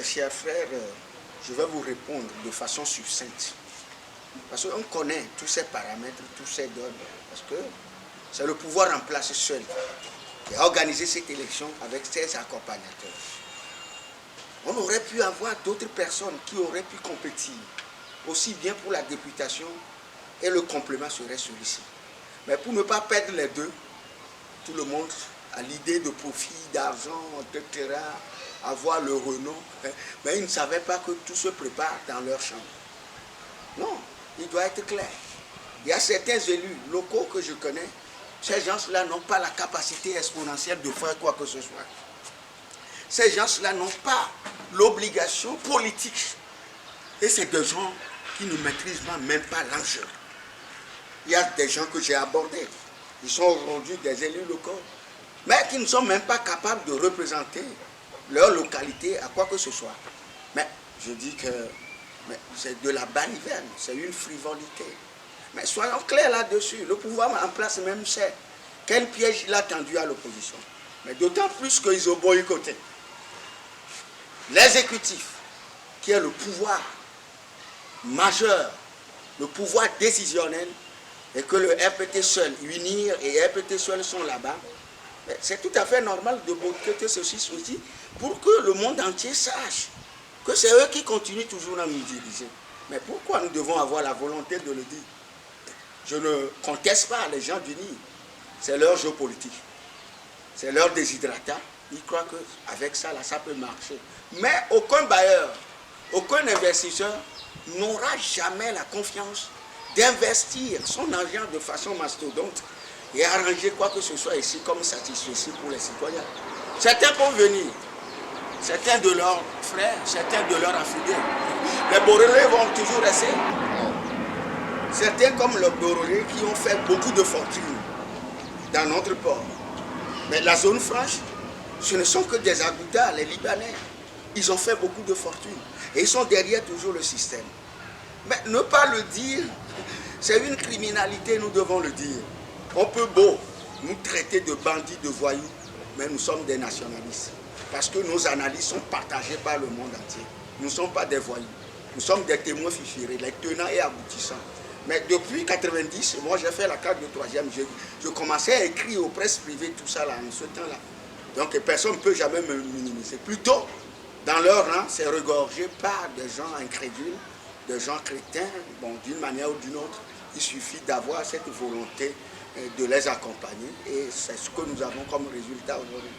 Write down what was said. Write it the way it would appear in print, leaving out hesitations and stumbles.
chers frères, je vais vous répondre de façon succincte. Parce qu'on connaît tous ces paramètres, tous ces données. Parce que c'est le pouvoir en place seul qui a organisé cette élection avec ses accompagnateurs. On aurait pu avoir d'autres personnes qui auraient pu compétir, aussi bien pour la députation, et le complément serait celui-ci. Mais pour ne pas perdre les deux, tout le monde a l'idée de profit, d'argent, etc., avoir le renom, mais ils ne savaient pas que tout se prépare dans leur chambre. Non, il doit être clair. Il y a certains élus locaux que je connais, ces gens-là n'ont pas la capacité exponentielle de faire quoi que ce soit. Ces gens-là n'ont pas l'obligation politique. Et c'est des gens qui ne maîtrisent même pas l'enjeu. Il y a des gens que j'ai abordés. Ils sont aujourd'hui des élus locaux, mais qui ne sont même pas capables de représenter leur localité à quoi que ce soit. Mais je dis que c'est de la baliverne, c'est une frivolité. Mais soyons clairs là-dessus. Le pouvoir en place même sait quel piège il a tendu à l'opposition. Mais d'autant plus qu'ils ont boycotté l'exécutif, qui est le pouvoir majeur, le pouvoir décisionnel, et que le RPT seul, UNIR et RPT seul sont là-bas. C'est tout à fait normal de boycotter ceci pour que le monde entier sache que c'est eux qui continuent toujours à nous diriger. Mais pourquoi nous devons avoir la volonté de le dire? Je ne conteste pas les gens d'UNIR. C'est leur jeu politique. C'est leur déshydratat. Ils croient qu'avec ça, là, ça peut marcher. Mais aucun bailleur, aucun investisseur n'aura jamais la confiance d'investir son argent de façon mastodonte et arranger quoi que ce soit ici comme satisfaction pour les citoyens. Certains vont venir, certains de leurs frères, certains de leurs affidés. Les Borolais vont toujours rester. Certains comme les Borolais qui ont fait beaucoup de fortune dans notre port. Mais la zone franche, ce ne sont que des Aghoutas, les Libanais. Ils ont fait beaucoup de fortune. Et ils sont derrière toujours le système. Mais ne pas le dire, c'est une criminalité, nous devons le dire. On peut beau nous traiter de bandits, de voyous, mais nous sommes des nationalistes. Parce que nos analyses sont partagées par le monde entier. Nous ne sommes pas des voyous. Nous sommes des témoins fichérés, les tenants et aboutissants. Mais depuis 1990, moi j'ai fait la carte de troisième, je commençais à écrire aux presses privées, tout ça là, en ce temps-là. Donc personne ne peut jamais me minimiser. Plutôt, dans leur rang, c'est regorgé par des gens incrédules, des gens chrétiens, bon, d'une manière ou d'une autre. Il suffit d'avoir cette volonté de les accompagner et c'est ce que nous avons comme résultat aujourd'hui.